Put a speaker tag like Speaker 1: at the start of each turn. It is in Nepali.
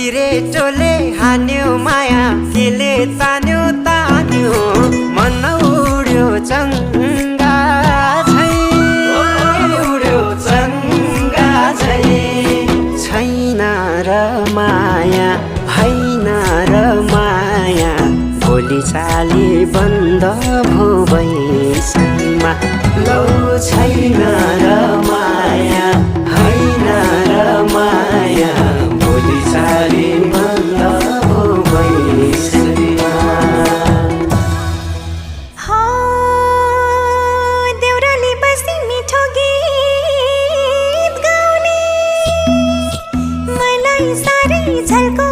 Speaker 1: सिरेटोले हान्यो माया केले तान्यो तान्यो मन उड्यो चङ्गा झै उड्यो चङ्गा झै छैन र माया होइन र माया भोलि चाली बन्द भो बैसैमा लौ छैन र माया होइन र माया भोलि चाली बन्द भो बैसैमा
Speaker 2: देउराली बस्ती मिठो गीत गाउने मलाई साह्रै झल्को